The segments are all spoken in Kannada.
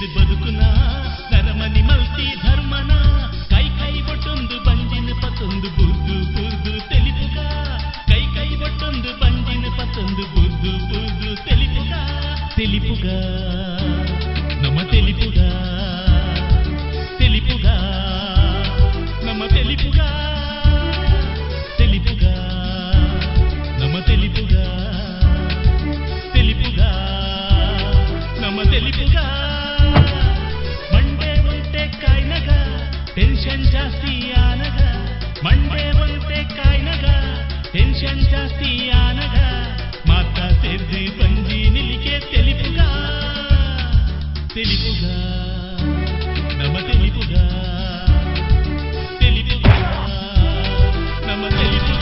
ಇದು ಬದುಕುನ ನರಮನಿ ಮಲ್ತಿ ಧರ್ಮನ ಕೈ ಕೈ ಬೊಟ್ಟೊಂದು ಬಂಜಿನ ಪತ್ತೊಂದು ಬುರ್ದು ಬುರ್ದು ತೆಲಿಪುಗ ಕೈ ಕೈ ಬೊಟ್ಟೊಂದು ಬಂಜಿನ ಪತ್ತೊಂದು ಬುರ್ದು ಬುರ್ದು ತೆಲಿಪುಗ ತೆಲಿಪುಗ ನಮ್ಮ ತೆಲಿಪುಗ ತೆಲಿಪುಗ ನಮ್ಮ ತೆಲಿಪುಗ ತೆಲಿಪುಗ ನಮ್ಮ ತೆಲಿಪುಗ ತೆಲಿಪುಗ ನಮ್ಮ ತೆಲಿಪುಗ ಮಂಡೆ ಒಂಟೆ ಕಾಯ್ನಗ ಟೆನ್ಷನ್ ಜಾಸ್ತಿ ಆನಗ ಮಂಡೆ ಒಂಟೆ ಕಾಯ್ನಗ ಟೆನ್ಷನ್ ಜಾಸ್ತಿ ಆನಗ ಮಾತ ಸೇರ್ದು ಬಂಜಿ ನಿಲಿಕೆ ತೆಲಿಪುಗ ತೆಲಿಪುಗ ನಮ್ಮ ತೆಲಿಪುಗ ತೆಲಿಪುಗ ನಮ್ಮ ತೆಲಿಪುಗ.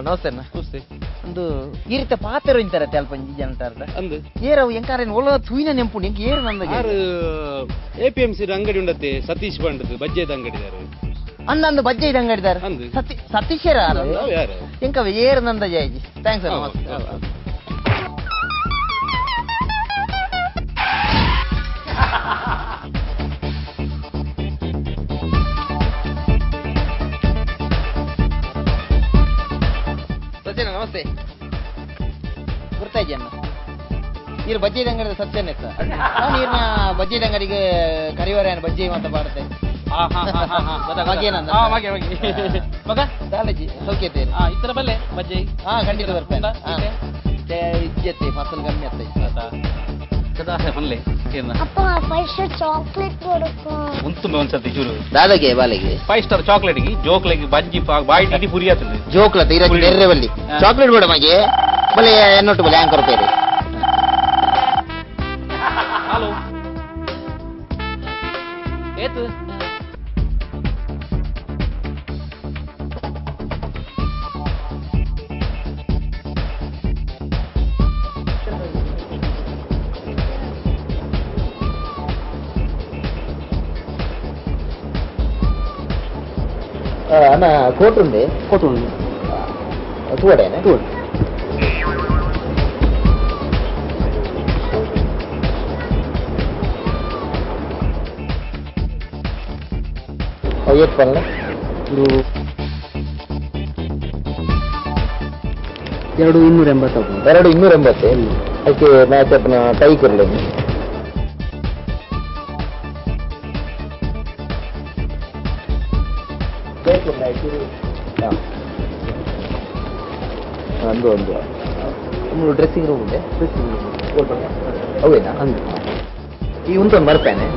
ನಮಸ್ತೆ ನಮಸ್ತೆ. ಒಂದು ಈ ರೀತಿ ಪಾತ್ರ ಇಂತಾರೆ ಅಲ್ಪ ಜನತಾರ್ದ ಅಂದು ಏರವು ಎಂಕಾರೇನು ಒಳ್ಳೆ ತೂಯಿನ ನೆಂಪು ಎಂಕ ಏರು ನಂದ ಯಾರು APMC ಅಂಗಡಿ ಉಂಡತ್ತೆ ಸತೀಶ್ ಬಂಡದು ಬಜ್ಜೆದ ಅಂಗಡಿದಾರು ಅಂದಂದು ಬಜ್ಜೆ ಇದು ಅಂಗಡಿದಾರು ಸತೀಶರ ಯಾರು ಎಂಕ ಏರು ನಂದ ಜಯಜಿ ಥ್ಯಾಂಕ್ಸ್ ನಮಸ್ತೆ. ನಮಸ್ತೆ ಗುರ್ತಾಯ್ಜಿ ಅನ್ನ ಇರು ಬಜ್ಜಿ ಅಂಗಡಿ ಸತ್ಯನ ಇತ್ತ ನಾನು ಇರ್ನ ಬಜ್ಜಿ ಅಂಗಡಿಗೆ ಕರಿವರೆ ಬಜ್ಜಿ ಅಂತ ಬಾಡುತ್ತೆ ಮಗ ದಾಲಜಿ ಸೌಖ್ಯತೆ ಇತರ ಬಲ್ಲೆ ಬಜ್ಜಿ ಖಂಡಿತ ಬರ್ತೇನೆ ಇಜ್ಜತ್ತೆ ಫಸಲ್ ಕಮ್ಮಿ ಆಗ್ತೈತೆ ದಾದಾಗೆ ಬಾಲೆಗೆ 5 ಸ್ಟಾರ್ ಚಾಕ್ಲೇಟ್ ಜೋಕ್ಲೆಗೆ ಬಜ್ಜಿ ಬಾಯಿ ಪುರಿ ಆಗ್ತದೆ ಜೋಕ್ಲತ್ ಇರ ನೆರ್ರೆ ಬಲ್ಲಿ ಚಾಕ್ಲೇಟ್ ಬೇಡ ಮಗೆ ಬಲೆ ಎನ್ನೊಟ್ಟು ಬಲೆ ಆಂಕರ್ ರೂಪಾಯಿ ಹಲೋ ಏತು ಅಣ್ಣ ಕೋಟುಂಡೆ ತೂವಡೆನ ತೂವಡೆ ಎಷ್ಟು ಬರಲ್ಲ ಎರಡು 280 ಎರಡು 280 ಅದಕ್ಕೆ ಮ್ಯಾಚ್ ಅಪ್ನ ಟೈ ಕೊರಲೆ ಒಂದು ಡ್ರೆಸ್ಸಿಂಗ್ ರೂಮ್ ಇದೆ ಅವೇನಾ ಅಂದು ಈ ಉಂಟೊಂದು ಬರ್ಪೇನೆ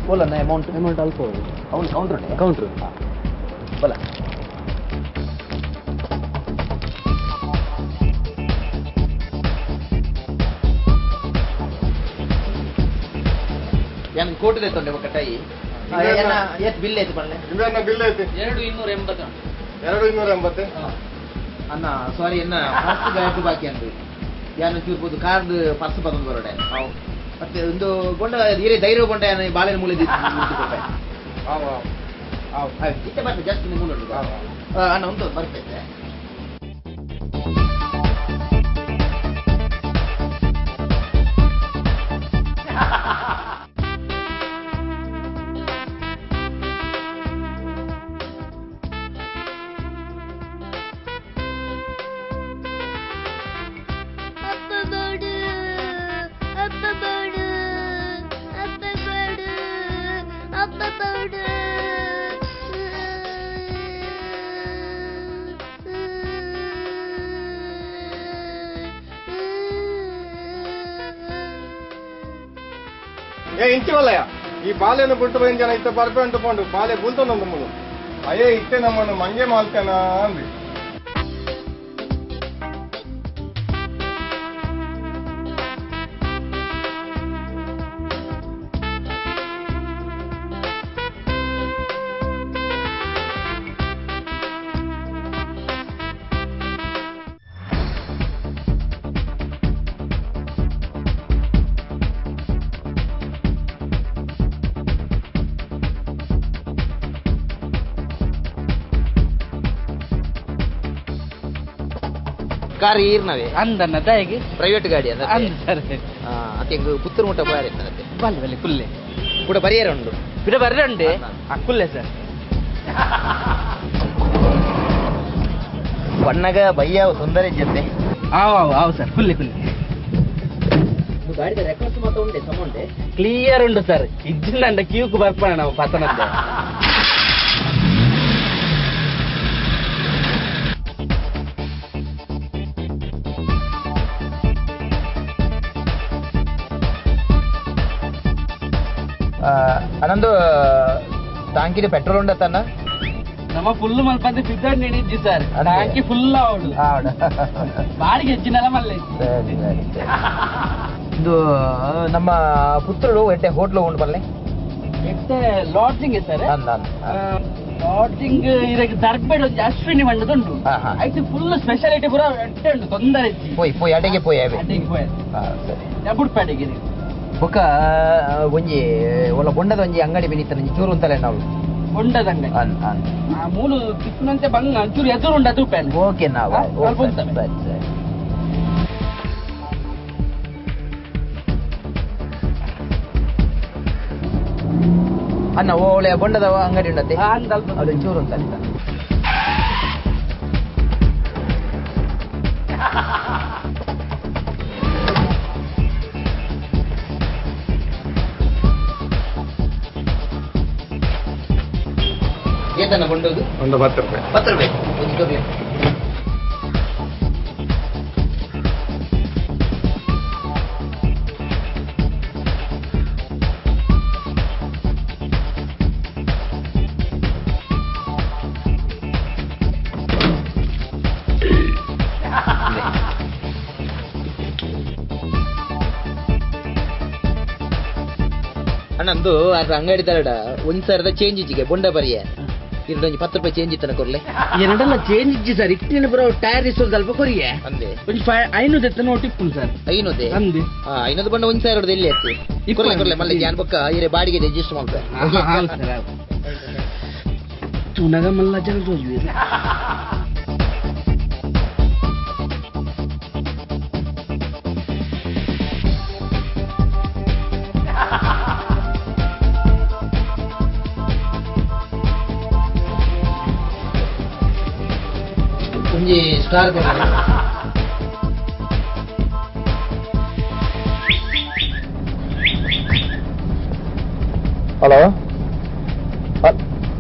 बोला ना अमाउंट अल्प काउंटर बोला ಏನು ಕೋಟಿ ದೇತೊಂಡೆ ಕಟಾಯಿ ಎಷ್ಟು ಬಿಲ್ ಐತೆ ಬರಲೆ ನಿಮ್ಗೆ ಬಿಲ್ ಐತೆ 280 280 ಅನ್ನ ಸಾರಿ ಎನ್ನ ಫಸ್ಟ್ ಗಾಯಕ ಬಾಕಿ ಅಂದ್ರಿ ಯಾನು ಚೂರ್ಬೋದು ಕಾರ್ಡ್ ಪರ್ಸ್ ಪದಂ ಬರೋಡೆ ಮತ್ತೆ ಒಂದು ಗೊಂಡ ಹಿರೇ ಧೈರ್ಯ ಗೊಂಡ ಬಾಳೆನ ಮೂಲೆ ಇತ್ತೆ ಬರ್ತದೆ ಜಾಸ್ತಿ ಮೂಲ ಅಣ್ಣ ಒಂದು ಬರ್ತೈತೆ ಇಂಚಿವಲ್ಲಯ್ಯ ಈ ಬಾಲೆಯನ್ನು ಬಿಟ್ಟು ಬಂದ ಜನ ಇತ್ತ ಬರ್ಪೆ ಅಂತಕೊಂಡು ಬಾಲೆ ಬೂಲ್ತ ನಮ್ಮದು ಅಯ್ಯೇ ಇತ್ತೆ ನಮ್ಮನ್ನು ಮಂಗೆ ಮಾಲ್ತೇನ ಅಂದ್ರಿ ಕಾರ್ ಈರ್ನವೆ ಅಂದನ್ನ ದಯಗೆ ಪ್ರೈವೇಟ್ ಗಾಡಿ ಅದ ಸರ್ ಅತ್ತೆ ಪುತ್ತೂರು ಮುಟ್ಟ ಬಾರಿ ಬಲ್ಲಿ ಬಲ್ಲಿ ಕುಲ್ಲೆ ಕೂಡ ಬರಿಯರ ಉಂಡು ಬಿಡ ಬರ್ರೆ ಉಂಡೆ ಕುಲ್ಲೆ ಸರ್ ಬಣ್ಣಗ ಬಯ್ಯ ತೊಂದರೆ ಜೊತೆ ಆವ್ ಸರ್ ಕುಲ್ಲೆ ಕುಲ್ಲೆ ಗಾಡಿದ ರೆಕಾರ್ಡ್ಸ್ ಮಾತ್ರ ಉಂಡೆ ಸಮುಂಡೆ ಕ್ಲಿಯರ್ ಉಂಟು ಸರ್ ಇಜ್ಜಿಂದ ಕ್ಯೂಕ್ ಬರ್ಪಣ ನಾವು ಪತನದ್ದೆ ಅನ್ನೊಂದು ಟಾಂಕಿನ ಪೆಟ್ರೋಲ್ ಉಂಡತ್ತನ್ನ ನಮ್ಮ ಫುಲ್ ಮಲ್ಪಂದೆ ಫಿದ್ದಡ್ ನೀಡಿದ್ದಿ ಸರ್ ಟಾಂಕಿ ಫುಲ್ ಆವಡು ಬಾಡಿಗೆ ಹೆಚ್ಚಿನಲ್ಲ ಮಲ್ಲೆ ಇದು ನಮ್ಮ ಪುತ್ರರು ಎಟ್ಟೆ ಹೋಟ್ಲು ಉಂಟು ಬರ್ಲೆ ಎಷ್ಟೇ ಲಾಡ್ಜಿಂಗ್ ಸರ್ ಲಾಡ್ಜಿಂಗ್ ಇದಕ್ಕೆ ದರ್ಬೇಡ ಒಂದು ಅಶ್ವಿನಿ ಬಣ್ಣದುಂಟು ಐದು ಫುಲ್ ಸ್ಪೆಷಾಲಿಟಿ ಪೂರ ಎಟ್ಟೆ ಉಂಟು ತೊಂದರೆ ಪೋಯ್ ಅಡೆಗೆ ಪೋಯ್ ಅಡ್ಡಿಗೆ ಪೋಯ್ ಬುಡ್ಪಾಡಿಗೆ ಬೊಕ್ಕ ಒಂಜಿ ಒಳ್ಳೆ ಬೊಂಡದ ಒಂಜಿ ಅಂಗಡಿ ಬೆನೀತಾನೆ ಚೂರು ಅಂತಲೇ ನಾವು ಬೊಂಡದ ಅಂಗಡಿ ಮೂಲು ತಿಪ್ಪನಂತೆ ಬಂಗ ಚೂರು ಎದುರು ಉಂಟು ಅದು ಪ್ಯಾನ್ ಓಕೆ ನಾವು ಅಣ್ಣ ಒಳ್ಳೆ ಬೊಂಡದ ಅಂಗಡಿ ಉಂಡತ್ತೆ ಅದು ಚೂರು ಅಂತ ಏತನ ಕೊಂಡೋದು ಒಂದು 10 ರೂಪಾಯಿ 10 ರೂಪಾಯಿ ಒಂದು ಕೊಡ್ಲಿ ಅಣ್ಣಂದು ಅದ್ರ ಅಂಗಡಿ ತರಡ 1,000 ಚೇಂಜ್ ಇಚ್ಚಿಗೆ ಬೊಂಡ ಬರಿಯ ಇರೊಂದು 10 ರೂಪಾಯಿ ಚೇಂಜ್ ಇತ್ತನ ಕೊರ್ಲೆ ಎರಡೆಲ್ಲ ಚೇಂಜ್ ಇಜ್ಜಿ ಸರ್ ಇಟ್ಟಿನ ಬರೋ ಟೈರ್ ಇಸೋದು ಸ್ವಲ್ಪ ಕೊರಿಯೆ ಅಂದೆ ಒಂದು 500 ಎತ್ತ ನೋಟ್ ಇಪ್ಪು ಸರ್ 500 ಅಂದೆ 500 ಬಂಡ 1,000 ಎಲ್ಲಿ ಆಯ್ತು ಕೊರ್ಲೆ ಮಲ್ಲೆ ಜಾನ್ ಬಕ್ಕ ಇರೆ ಬಾಡಿಗೆ ರಿಜಿಸ್ಟರ್ ಮಾಡ್ತಾರೆ ಸರ್ ತುನಗ ಮಲ್ಲ ಜನ ಜೋಜು ಒಂಜಿ ಸ್ಟಾರ್ ಕೊಡ್ತಾರೆ hello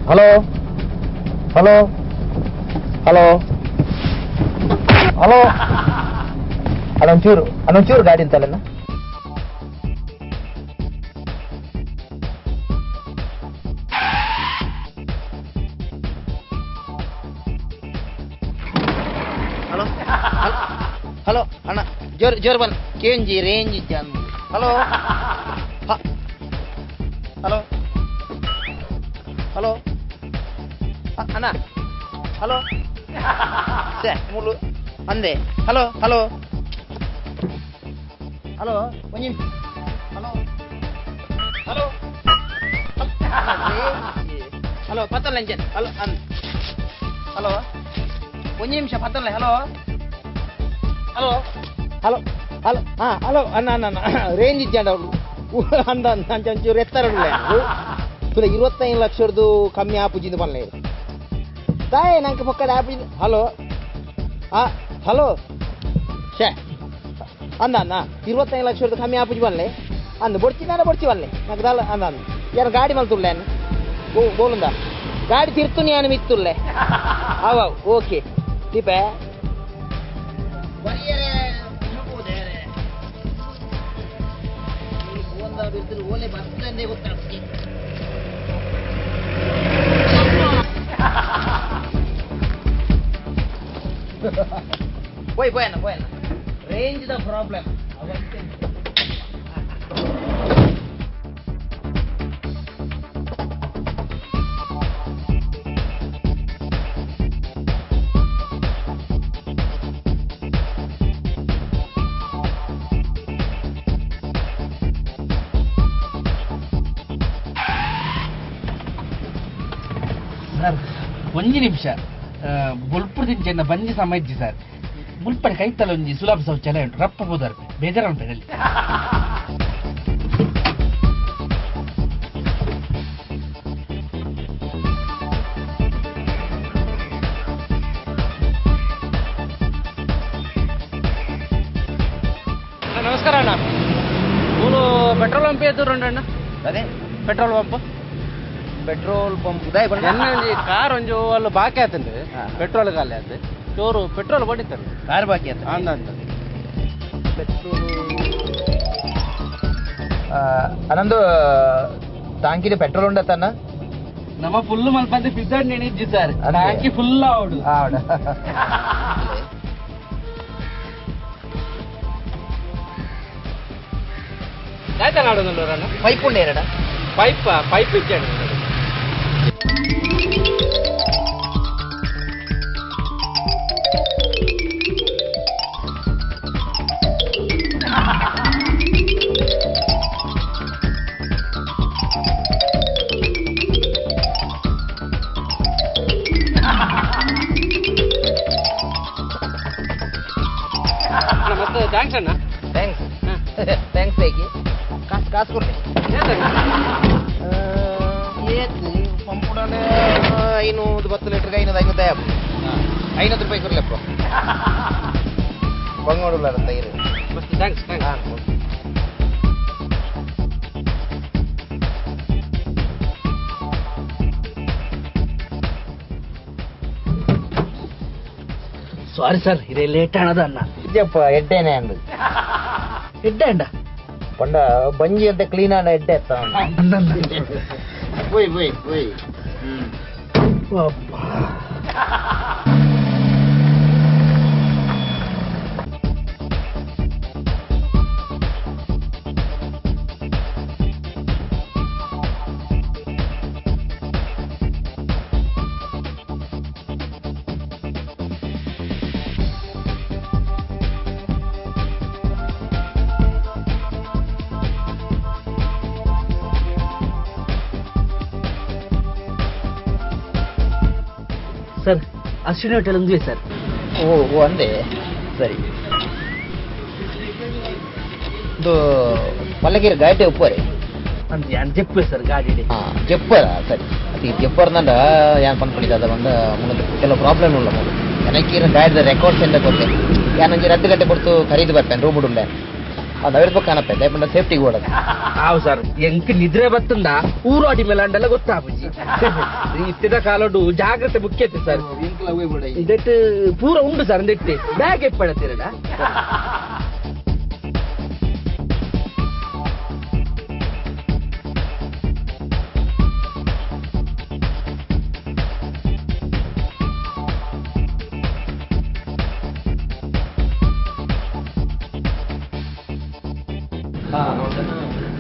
hello hello hello hello ಅದೊಂಚೂರು ಗಾಡಿ ಅಂತಲ್ಲ ಹಲೋ ಅಣ್ಣ ಜೋರ್ ಬನ್ ಕೇಂಜಿ ರೇಂಜ್ ಜಾನ್ ಹಲೋ ಹಲೋ ಹಲೋ ಅಣ್ಣ ಹಲೋ ಮುಳು ಅಂದೆ ಹಲೋ ಹಲೋ ಹಲೋ ಒಂದು ನಿಮಿಷ ಹಲೋ ಹಲೋ ಹಲೋ ಪತ್ತಲ್ಲ ಇಂಜನ್ ಹಲೋ ಹಲೋ ಒಂದು ನಿಮಿಷ ಪತ್ತಲ್ಲ ಹಲೋ ಹಲೋ ಹಲೋ ಹಲೋ ಹಾಂ ಹಲೋ ಅಣ್ಣ ರೇಂಜ್ ಇದ್ದಾಂಡ ಅಂದ ಒಂಚೂರು ಎತ್ತರ ತುಲ 25 ಲಕ್ಷದ್ದು ಕಮ್ಮಿ ಆಪುಜಿಂದ ಬರಲೇ ತಾಯೇ ನಂಗೆ ಪಕ್ಕದ ಆಪುಜಿಂದ ಹಲೋ ಹಾಂ ಹಲೋ ಶೇ ಅಂದ 25 ಲಕ್ಷದ್ದು ಕಮ್ಮಿ ಆಪುಜಿ ಬರಲೇ ಅಂದ ಬೊಡ್ಚಿ ಬರಲೇ నాకు దాల అంద ಯಾರು ಗಾಡಿ ಮಲ್ತುಳ್ಳೆ ಓ ಬೋಲುಂದ ಗಾಡಿ ತಿರ್ತುನಿ ಅನ್ನು ಮಿತ್ತುಳ್ಳೆ ಅವ ಓಕೆ ದೀಪೆ ಓಲೆ ಬರ್ತಂದೇ ಗೊತ್ತಾಗ್ತದೆ போய் போய் ரேஞ்ச் த ப்ராப்ளம் ಸರ್ ಒಂಜಿ ನಿಮಿಷ ಬುಲ್ಪುರದಿಂದ ಚೆನ್ನ ಬಂಜಿ ಸಮಜ್ಜಿ ಸರ್ ಮುಲ್ಪಡೆ ಕೈತಲ್ಲ ಒಂಜಿ ಸುಲಭ ಶೌಚಾಲಯ ಉಂಟು ರಪ್ಪ ಹೋದಾರ ಬೇಜಾರ ಉಂಟು ಅಲ್ಲಿ ನಮಸ್ಕಾರ ಅಣ್ಣ ಇವನು ಪೆಟ್ರೋಲ್ ಪಂಪ್ ಎದುರು ಅಣ್ಣ ಅದೇ ಪೆಟ್ರೋಲ್ ಪಂಪ್ ಪೆಟ್ರೋಲ್ ಪಂಪ್ ಉದಯ ಒಂಜಿ ಕಾರ್ ಒಂಜು ಅಲ್ಲಿ ಬಾಕಿ ಆತಂದ್ರೆ ಪೆಟ್ರೋಲ್ ಖಾಲಿ ಆತ ಚೋರು ಪೆಟ್ರೋಲ್ ಬಡಿತಾರೆ ಕಾರ್ ಬಾಕಿ ಅಂತ ಅಂದ ಪೆಟ್ರೋಲ್ ಅನಂದು ಟಾಂಕಿದ ಪೆಟ್ರೋಲ್ ಉಂಡತನ್ನ ನಮ್ಮ ಫುಲ್ ಮಲ್ಪಂದೆ ಫಿದ್ದಡ್ ನೆನಿಜ್ಜಿ ಸರ್ ಟ್ಯಾಂಕಿ ಫುಲ್ ಆವಡು ಆವಡ ಆಯ್ತಾ ನಾಡೋದಲ್ಲ ಪೈಪ್ ಉಂಡೆ ಎರಡ ಪೈಪ್ ಇಚ್ಚಾడు ಮಸ್ತ್ ಥ್ಯಾಂಕ್ಸ್ ಅಣ್ಣ ಥ್ಯಾಂಕ್ಸ್ ಹೇಗೆ ಕಾಸು ಕೊಡ್ರಿ ಪಂಪುಡಾನೆ 510 ಲೀಟರ್ಗೆ 550 ರೂಪಾಯಿ ಕೊಡ್ಲಪ್ಪ ಬಂಗೋಡುಲ್ಲ ತೈರು ಮಸ್ತ್ ಥ್ಯಾಂಕ್ಸ್ ಸಾರಿ ಸರ್ ಇದೇ ಲೇಟ್ ಆಣದ ಅಣ್ಣ ಇದ್ದಪ್ಪ ಎಡ್ಡೆನೆ ಅಂದು ಎಡ್ಡ ಅಂಡ ಪಂಡ ಬಂಜಿ ಅಂತ ಕ್ಲೀನ್ ಆಡ ಎಡ್ಡೆ ಎತ್ತ ಹೋಯ್ ಸರ್ ಅಶ್ವಿನಿ ಹೋಟೆಲ್ ಒಂದೇ ಸರ್ ಓ ಅಂದೆ ಸರಿ ಇದು ಮಲ್ಲಗಿರಿ ಗಾಡಿ ಉಪ್ಪರಿ ಅಂತ ಯಾನ್ ಜೆಪ್ಪೆ ಸರ್ ಗಾಡಿ ಜೆಪ್ಪರ ಸರಿ ಅದು ಜೆಪ್ಪರ್ನಂಡ ಯಾನ್ ಪನ್ಪಡಿದ ಬಂದ ಮುಂದೆ ಕೆಲವು ಪ್ರಾಬ್ಲಮ್ ಉಳ್ಳ ಮೂರು ನನಗೆ ಗಾಡಿದ ರೆಕಾರ್ಡ್ಸ್ ಎಂತ ಕೊಟ್ಟೆ ಯಾನಂಜಿ ರದ್ದು ಗಂಟೆ ಕೊಡ್ತು ಖರೀದಿ ಬರ್ತೇನೆ ರೂಮ್ ಉಂಡೆ ಅದು ಅವಿರ್ಬೇಕು ಕಾಣಪ್ಪೆ ದಯಪಂಡ ಸೇಫ್ಟಿಗೆ ಓಡೋದು ಹಾವು ಸರ್ ಎಂಕ್ ನಿದ್ರೆ ಬತ್ತಂದ ಊರಾಡಿ ಮೇಲೆ ಅಂಡೆಲ್ಲ ಗೊತ್ತಾಪುಜಿ ಇತ್ತಿದ ಕಾಲೋಡು ಜಾಗ್ರತೆ ಮುಖ್ಯತೆ ಸರ್ ಇದೆಟ್ಟು ಪೂರ ಉಂಡು ಸರ್ ಅಂದೆಟ್ಟೆ ಬ್ಯಾಗ್ ಎಪ್ಪಡತ್ತೀರಲ್ಲ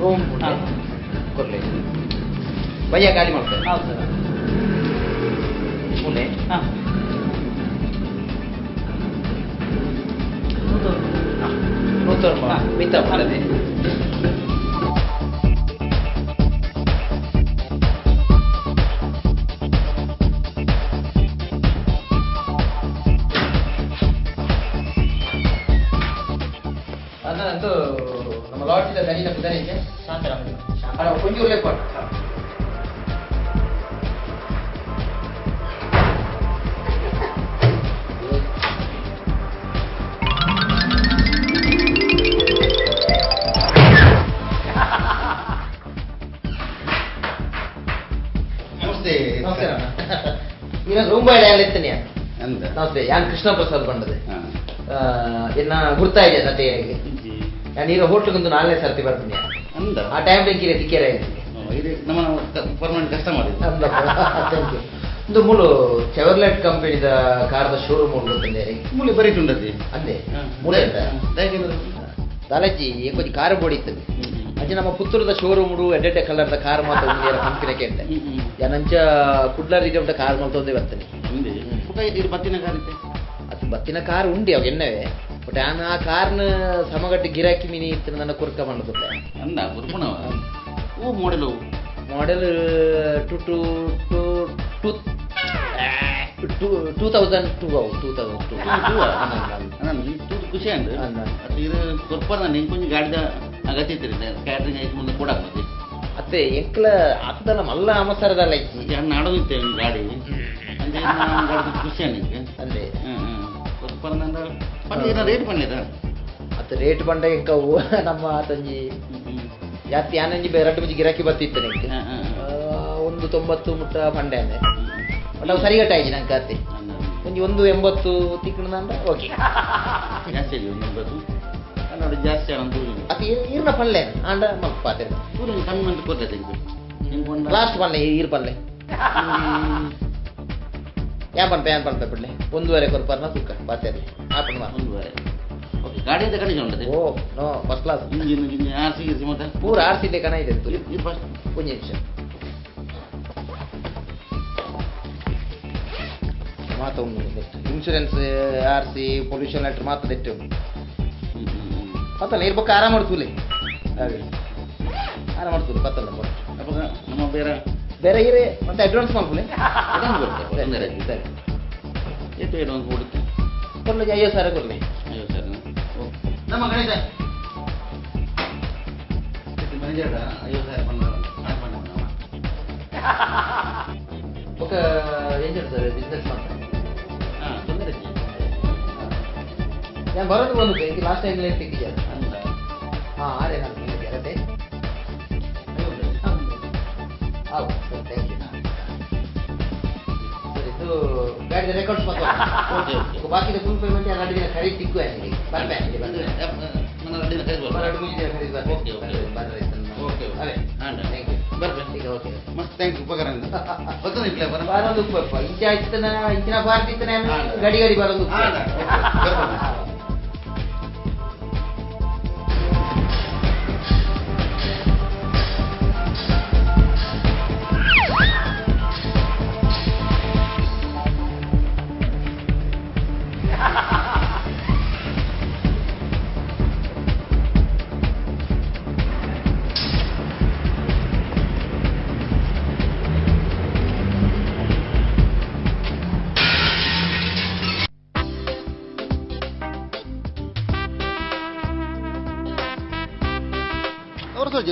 ರೂಮ್ ಕೊಡ್ಲಿ ಭಯ್ಯ ಗಾಡಿ ಮಾಡ್ತೇವೆ ಹೌದು ಸರ್ ಪುಣೆ ತೋರ್ಮ ಮಿತ ಮಾಡದೆ ಅದಂತೂ ನಮ್ಮ ಲಾಡ್ಜಿದ ದನಿನ ಕುದನಿಗೆ ಶಾಂತರಾಮ ಕೊಂಚ ಉಲ್ಲೇಖ ரொம்ப இடையாளத்தனையா ನಮಸ್ತೆ ಯಾನ್ ಕೃಷ್ಣ ಪ್ರಸಾದ್ ಬಂಡದೆ ಎನ್ನ ಗುರ್ತಾ ಇದೆ ಸತ್ಯ ನಾನು ಈಗ ಹೋಟ್ಲಿಗೊಂದು 4ನೇ ಸರ್ತಿ ಬರ್ತೀನಿ ಆ ಟೈಮ್ ಬೆಂಕಿರೆ ತಿಕ್ಕೇರೆ ನಮ್ಮ ಪರ್ಮನೆಂಟ್ ಕಸ್ಟಮರ್ ಒಂದು ಮೂಲು ಚೆವರ್ಲೆಟ್ ಕಂಪನಿದ ಕಾರ್ದ ಶೋರೂಮ್ ಹೋಗ್ತಂದೆ ಮೂಲೆ ಬರೀಟುಂಡది ಅಂದೆ ಮೂಲೆ ಅಂತ ದಾಲಜಿ ಕೊಂಚ ಕಾರ್ ಬೋಡಿತ್ತದು ಅಜ್ಜಿ ನಮ್ಮ ಪುತ್ತೂರದ ಶೋರೂಮ್ ಎಡ್ಡೆ ಕಲರ್ದ ಕಾರ್ ಮಾತ ಒಂದು ಕಂಪನಿ ಕೇಂದ್ರ ಯಾನಂಚ ಕುಡ್ಲರ್ ಇದೆ ಕಾರ್ ಮಾತ ಒಂದೇ ಬರ್ತೇನೆ ಬತ್ತಿನ ಕಾರ್ ಅದು ಬತ್ತಿನ ಕಾರ್ ಉಂಡಿ ಅವಾಗ ಎನ್ನವೇ ಬಟ್ ನಾನು ಆ ಕಾರ್ನ ಸಮಗಟ್ಟಿ ಗಿರಾಕಿ ಮಿನಿ ಇತ್ತು ನನ್ನ ಕುರ್ಕ ಮಾಡ್ತದೆ ಅಂದ ಗುರುಪುಣವ ಓ ಮಾಡೆಲ್ ಮಾಡೆಲ್ 2002 ಖುಷಿ ಅಂಡ್ ಇದು ಕೊರ್ಪರ್ ನಾನು ಕೊಂಚ ಗಾಡಿದ ಅಗತ್ಯ ಇತ್ತು ಕ್ಯಾಟ್ರಿಂಗ್ ಆಯ್ತು ಮುಂದೆ ಕೂಡ ಆಗ್ತದೆ ಅತ್ತೆ ಎಂಕ್ಲ ಅತ್ತಲ್ಲ ಮಲ್ಲ ಅಮಸರದಲ್ಲ ಇಚ್ಚಿ ನಾಡೋದಿತ್ತೆ ಗಾಡಿ ಅಂದ್ರೆ ಗಾಡಿ ಖುಷಿ ನಿಂಗೆ ಅಂದೆ ಕೊರ್ಪರ್ ಪಂಡ ರೇಟ್ ಪಂಡಿದ ಅತ್ತ ರೇಟ್ ಬಂಡ ಎಂಕ ನಮ್ಮ ತಂಜಿ ಜಾಸ್ತಿ ಯಾನಂಜಿ ಎರಡು ಮುಂಜಿ ಗಿರಾಕಿ ಬರ್ತಿತ್ತು ನಿಂಗೆ 190 ಮುಟ್ಟ ಪಂಡೆ ಅಂದೆ ಬಟ್ ಅವು ಸರಿಗಟ್ಟ ಆಯ್ತು ನಂಗೆ ಅತ್ತೆ ಒಂಜಿ 180 ತಿಕ್ಕಣ ಅಂದ್ರೆ ಓಕೆ ಜಾಸ್ತಿ ನೋಡಿ ಜಾಸ್ತಿ ಅದು ಈರ್ನ ಪಲ್ಲೆ ಆಂಡ ಮಲ್ಪ ಪಾತ್ರೆ ಕಣ್ಣು ಕೊಡ್ತದೆ ಲಾಸ್ಟ್ ಪಲ್ಲೆ ಈರ್ ಪಲ್ಲೆ ಯಾನ್ ಪನ್ಪೆ ಬಿಡ್ಲೆ 1.5 ಕೊರ್ಪರ್ನ ತೂಕ ಪಾತ್ರೆ ಆಪಣ 1.5 ಓಕೆ ಗಾಡಿದ ಕಂಡೀಷನ್ ಉಂಟದೆ oh no first class engine RC ಗಿರ್ಸಿ ಮತ್ತೆ ಪೂರ ಆರ್ಸಿದೆ ಕಣ ಇದೆ ಇದು ಫಸ್ಟ್ ಒಂದು ನಿಮಿಷ ಮಾತ ಉಂಟು ಇನ್ಶೂರೆನ್ಸ್ ಆರ್ಸಿ ಪೊಲ್ಯೂಷನ್ ಲೆಟರ್ ಮಾತ ದೆಟ್ಟೆ ಉಂಟು ಪತ್ತಲ್ಲ ಇರ್ಬೇಕು ಆರಾಮ ಮಾಡ್ತೂಲೆ ಆರಾಮ ಮಾಡ್ತೂಲೆ ಪತ್ತಲ್ಲ ನಮ್ಮ ಬೇರೆ ಬೇರೆ ಇರೇ ಮತ್ತೆ ಅಡ್ವಾನ್ಸ್ ಮಾಡ್ಕೊಳ್ಳಿ ಸರಿ ಎಷ್ಟು ಅಡ್ವಾನ್ಸ್ ಕೊಡುತ್ತೆ ಕೊಡ್ಲಿ 50,000 ಕೊಡ್ಲಿ 50,000 ನಮ್ಮ ಗಣೇಶ ಮ್ಯಾನೇಜರ್ 50,000 ఒక ఏం చేస్తారు బిజినెస్ ಮಾಡ್ತಾರೆ ತೊಂದರೆ ನಾನು ಬರೋದು ಬಂದು ಇದು ಲಾಸ್ಟ್ ಟೈಮ್ ಲೇಟ್ ತೆಗಿದ್ದಾರೆ ಅದೇ ನಾನು ಇರತ್ತೆ ಹೌದು ಸರ್ ಥ್ಯಾಂಕ್ ಯು ಸರ್ ಇದು ಗಾಡಿದ ರೆಕಾರ್ಡ್ಸ್ ಮಾತ್ರ ಓಕೆ ಬಾಕಿದ ಫುಲ್ ಪೇಮೆಂಟ್ ಎರಡು ದಿನ ಖರೀದಿ ತಿಕ್ಕು ನನಗೆ ಬರ್ಬೇಕು ಬಂದರೆ ನನ್ನ ಎರಡು ದಿನ ಎರಡು ಮೂರು ದಿನ ಖರೀದಿ ಬರ್ಬೇಕು ಬಂದರೆ ಓಕೆ ಅದೇ ಥ್ಯಾಂಕ್ ಯು ಬರ್ಬೇಕು ಈಗ ಓಕೆ ಮಸ್ತ್ ಥ್ಯಾಂಕ್ ಯು ಉಪಕಾರ ಗೊತ್ತದ ಇಪ್ಲೆ ಬರೋದು ಇಂಚ ಇತ್ತನ ಇಂಚಿನ ಪಾರ್ಟಿ ಇತ್ತನ ಗಡಿ ಗಡಿ ಬರೋದು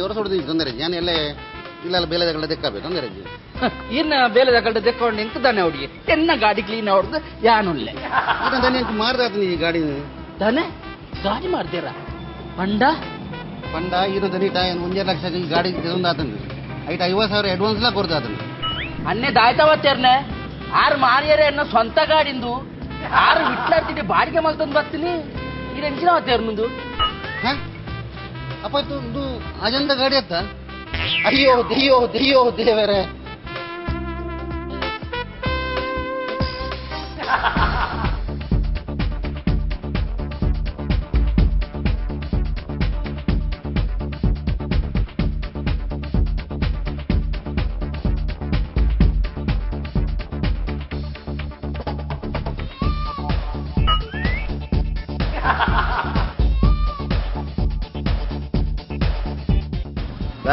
ಹೊರಸೋದು ತೊಂದರೆ ನಾನು ಎಲ್ಲ ಇಲ್ಲೆಲ್ಲ ಬೇಲೆದಗಳ ತೆಕ್ಕಬೇಕು ತೊಂದರೆ ಇನ್ನ ಬೇಲೆದಗಳ ತೆಕ್ಕೊಂಡು ಎಂಕ ದನೆ ಹುಡುಗಿ ಎನ್ನ ಗಾಡಿ ಕ್ಲೀನ್ ಹೊಡೆದು ಯಾನುಲ್ಲೆ ದನಿ ಎಂಟು ಮಾರ್ದಾತ ಈ ಗಾಡಿ ದನೆ ಗಾಡಿ ಮಾಡ್ತೀರಾ ಪಂಡ ಇರೋ ದನಿ ಟಾಯನ್ 1.5 ಲಕ್ಷ ಈ ಗಾಡಿ ತಂದಾತಂದು ಐಟ್ 50,000 ಅಡ್ವಾನ್ಸ್ಲ ಕೊಡ್ತಾತಂದು ಅನ್ನೆ ದಾಯ್ತಾವತ್ತೇರ್ನೆ ಆರು ಮಾರಿಯರೆ ಅನ್ನೋ ಸ್ವಂತ ಗಾಡಿಂದು ಆರು ಬಿಟ್ಲಾಡ್ತಿದ್ದೆ ಬಾಡಿಗೆ ಮಲ್ತಂದು ಬರ್ತೀನಿ ಈ ಎಂಚಿನ ಅವತ್ತೇರ್ನಂದು ಅಪ್ಪ ಇದು ಅಜಂತ ಗಾಡಿ ಅತ್ತ ಅಯ್ಯೋ ದೇವರೇ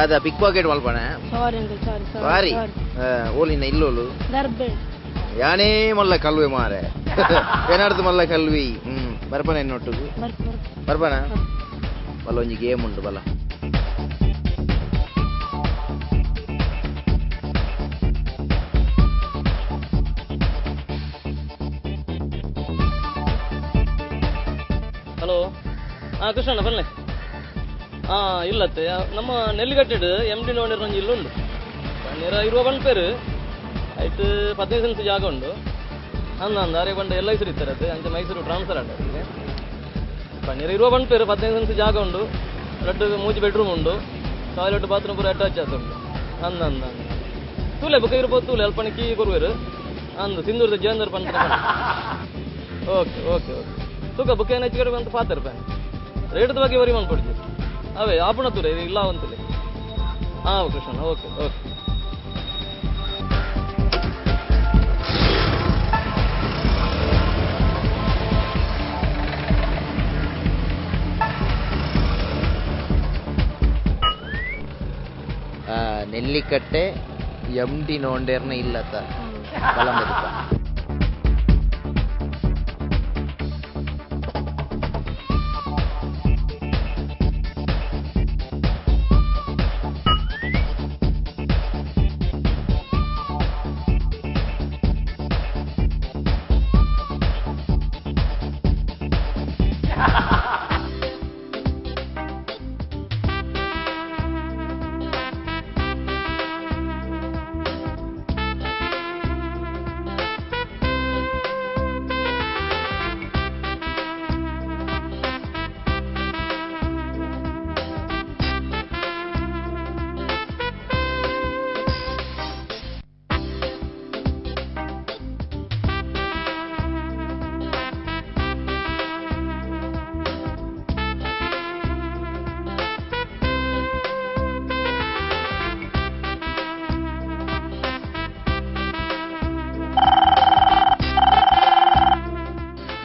ದಾದ ಪಿಕ್ ಪಾಕೆಟ್ ಮಲ್ಪಣ ಸಾರಿ ಅಂಕಲ್ ಸಾರಿ ಸಾರಿ ಓಲಿನ ಇಲ್ಲೋಲು ದರ್ಬೆ ಯಾನೇ ಮಲ್ಲ ಕಲ್ವೆ ಮಾರೆ ಏನಾಡ್ದು ಮಲ್ಲ ಕಲ್ವಿ ಬರ್ಪನ ಎನ್ನೊಟ್ಟಿಗೂ ಬರ್ಪನ ಬಲ್ಲ ಒಂಜಿ ಗೇಮ್ ಉಂಟು ಬಲ್ಲ ಹಲೋ ಕೃಷ್ಣಣ್ಣ ಬನ್ನಿ ಇಲ್ಲತ್ತೆ ನಮ್ಮ ನೆಲ್ಲಿಗಟ್ಟೆಡ್ MD ನೋಡಿರೋ ಒಂಜಿ ಇಲ್ಲು ಉಂಡು ನೇರ ಇರುವ ಬಂಡ್ಪೇರು ಆಯ್ತು 15 ಸೆನ್ಸ್ ಜಾಗ ಉಂಡು ಅಂದ ಅರೆ ಬಂಡ LIC ಇರ್ತಾರೆ ಅದು ಅಂಚೆ ಮೈಸೂರು ಟ್ರಾನ್ಸ್ಫರ್ ಆಟ ನೇರ ಇರುವ ಬಂಡ್ಪೇರು 15 ಸೆನ್ಸ್ ಜಾಗ ಉಂಡು 2 ಬೆಡ್ರೂಮ್ ಉಂಡು ಟಾಯ್ಲೆಟ್ ಬಾತ್ರೂಮ್ ಪೂರ ಅಟ್ಯಾಚ್ ಆತ ಉಂಡು ಅಂದ ತೂಲೆ ಬುಕ್ಕ ಇರ್ಬೋದು ತೂಲೆ ಅಲ್ಪ ಕೀ ಕೊರುವೆರು ಸಿಂಧೂರದ ಜೇಂದರ್ ಪಂಡ ಓಕೆ ಓಕೆ ಓಕೆ ತೂಕ ಬುಕ್ಕ ಏನು ಹೆಚ್ಚು ಅಂತ ಪಾತ್ರ ರೇಟದ ಬಗ್ಗೆ ವರಿ ಮಾಡ್ಕೊಡ್ತೀವಿ ಅವೇ ಆಪಣ ತೂರ ಇಲ್ಲ ಅಂತಲೇ Krishna okay okay Nellikatte MD ನೋಂಡೇರ್ನ ಇಲ್ಲತ್ತ ಬಲಂಬದುಕ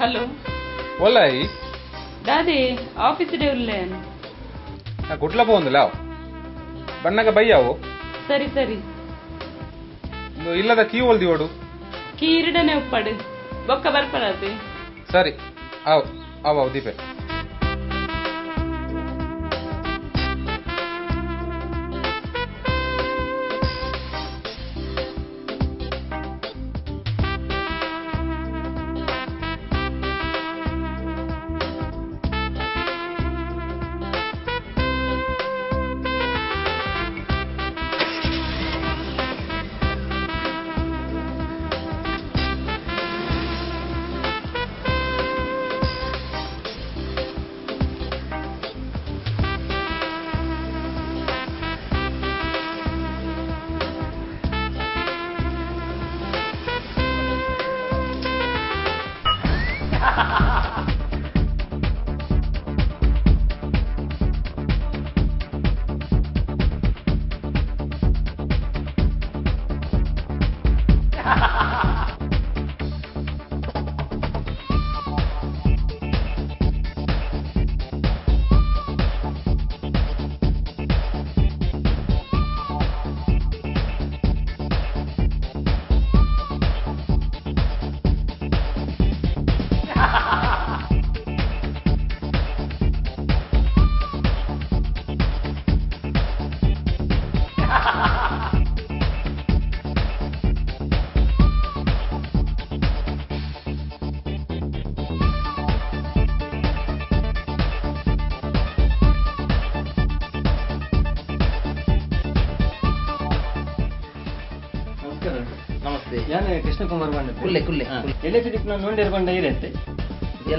హలో ಒಲ್ಲಾಯಿ ದಾದಿ ಆಫೀಸ್ డే ಉಲ್ಲೇನ್ ಗುಟ್ಲ పోందిలా ಬಣ್ಣಗ ಬೈಯಾವು ಸರಿ ಸರಿ ಇಲ್ಲದ ಕೀ ಒಲ್ದಿವಡು ಕೀ ಇರಡನೆ ಉಪ್ಪಡು ಬೊಕ್ಕ ಬರ್ಪಡಾತಿ ಸರಿ ಆವ್ ಆವ್ ಆವ್ ದೀಪೆ ನಮಸ್ತೆ ಯಾನೆ ಕೃಷ್ಣಕುಮಾರ್ ಬಂಡ ಕುಲ್ಲೆ ಕುಲ್ಲೆ LIC ಡಿಪ್ ನಾನು ನೋಡಿರ ಬಂಡ ಇರತ್ತೆ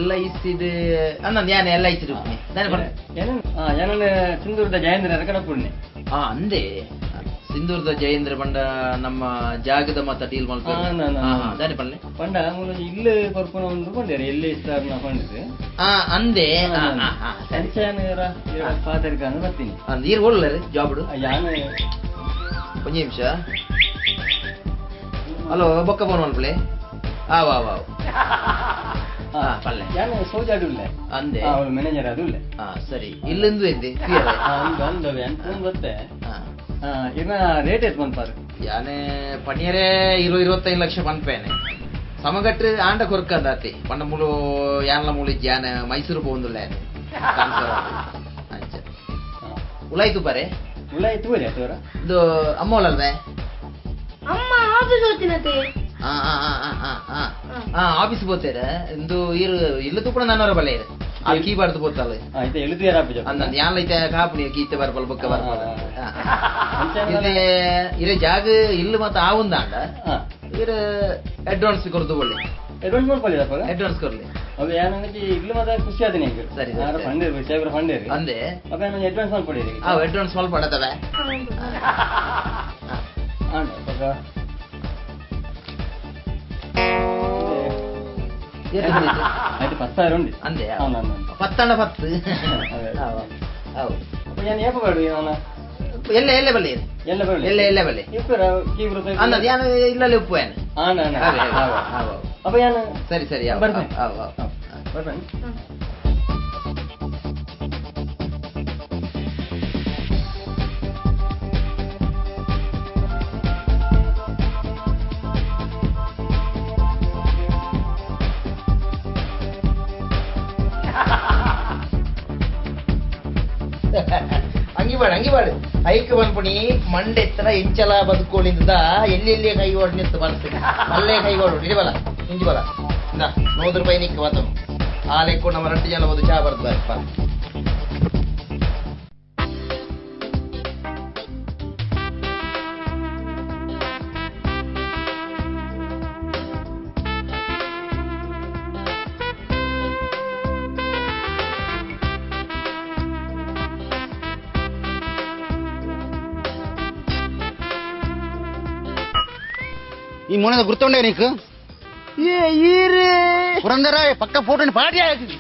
LIC ಅನ್ನೊಂದು ಯಾನೆ LIC ಡಿಪ್ ನಾನು ಬಂಡೆ ಯಾನೆ ಸಿಂಧೂರದ ಜಯೇಂದ್ರ ಕಡಪುಣ್ಣೆ ಅಂದೆ ಸಿಂಧೂರದ ಜಯೇಂದ್ರ ಬಂಡ ನಮ್ಮ ಜಾಗದ ಮತ ಡೀಲ್ ಮಾಡ್ತಾರೆ ಪಂಡ ಇಲ್ಲಿ ಕೊರ್ಪುನ ಒಂದು ಕೊಂಡೇರಿ ಎಲ್ಲಿ ಸ್ಟಾರ್ ನ ಕೊಂಡಿದ್ರೆ ಅಂದೆ ಫಾದರ್ ಗಾನ ಬರ್ತೀನಿ ನೀರು ಒಳ್ಳೆ ಜಾಬ್ ಯಾನೆ ಒಂದು ನಿಮಿಷ ಹಲೋ ಬೊಕ್ಕ ಫೋನ್ ಮಾಡ್ಕೊಳ್ಳಿ ಪಲ್ಲೆ ಯಾನೆ ಸೋಜಾಡುಲ್ಲೆ ಅಂದೆ ಅವಳು ಮ್ಯಾನೇಜರ್ ಅದುಲ್ಲೆ ಸರಿ ಇಲ್ಲಿಂದು ಎಂದೆ ಅಂದವೆ ಅಂತ ಬತ್ತೆ ಇನ್ನ ರೇಟ್ ಎತ್ ಬಂದ್ಪಾರು ಯಾನೆ ಪಣಿಯರೇ 25 ಲಕ್ಷ ಪನ್ಪೇನೆ ಸಮಗಟ್ಟು ಆಂಡ ಕೊರ್ಕದಾತಿ ಪಂಡ ಮೂಲು ಯಾನ್ಲ ಮೂಲು ಜಾನ ಮೈಸೂರು ಪೋಂದುಲ್ಲ ಉಲಾಯ್ತು ಬರೆ ಉಲಾಯ್ತು ಬರೆ ಅಥವಾ ಇದು ಅಮ್ಮೋಳಲ್ವೇ ಅಮ್ಮ ಆಫೀಸ್ ಹೋಗ್ತೀನತ್ತೆ ಆಫೀಸ್ పోతేరా ఇందు ఇల్లు తుప్పుడు నన్నర బలే ఆ కీ బర్దు పోతాలి అయితే ఎలుదు యారా బిజ అన్న యాన్లైతే కాపుని కీతే బర్బల్ బొక్క బర్బల్ ఇది ఇరే జాగ ఇల్లు మత ఆవుందాండ ఇర ಅಡ್ವಾನ್ಸ್ ಕೊರ್ದು ಬಳ್ಳಿ ಅಡ್ವಾನ್ಸ್ ಮಾಡ್ಕೊಳ್ಳಿ ಅಪ್ಪ ಅಡ್ವಾನ್ಸ್ ಕೊರ್ಲಿ ಅವ ಏನಂದ್ರೆ ಇಲ್ಲು ಮತ ಖುಷಿ ಆದನೆ ಈಗ ಸರಿ ಯಾರು ಫಂಡ್ ಸಾಹೇಬ್ರ ಫಂಡ್ ಇದೆ ಅಂದೆ ಅಪ್ಪ ನಾನು ಅಡ್ವಾನ್ಸ್ ಮಾಡ್ಕೊಳ್ಳಿ ಅಡ್ವಾನ್ಸ್ ಸ್ವಲ್ಪ ಪಡತವೆ అయితే 10,000 ఉంది అంతే అవునవును 10 10 అవు నేను ఏపబడు ఏమన్నా ಎಲ್ಲ ಬಲ್ಲಿ ಎಲ್ಲ ಬಲ್ಲಿ ಇಪ್ಪರ ಕೀಬ್ರು ಅನ್ನ ಯಾನು ಇಲ್ಲಲ್ಲಿ ಉಪ್ಪುವೇನೆ ಅಪ್ಪ ಯಾನು ಸರಿ ಸರಿ ಬರ್ತೀನಿ ಬರ್ತೀನಿ ಅಂಗಿಬಾಡು ಐಕ್ ಬಂದ್ಪುಣಿ ಮಂಡೆತ್ತನ ಇಂಚಲ ಬದುಕೋಳಿಂದ ಎಲ್ಲೆಲ್ಲಿ ಕೈಗೋಡು ನಿಂತು ಬರ್ತೀನಿ ಅಲ್ಲೇ ಕೈಗೋಡು ಇಡಿಬಲ ಇಂಜಿ ಬಲ ₹100 ನಿಕ್ಕ ಬತ್ತು ಆ ಲೆಕ್ಕ ನಮ್ಮ 2 ಜನ ಒಂದು ಚಾ ಬರ್ದು ಈ ಮೊನ್ನೆ ಗುರ್ತೊಂಡೆ ನೀಕು ಪುರಂದರ ಪಕ್ಕ ಫೋಟೋ ಪಾಟಿ ಆಗಿದೆ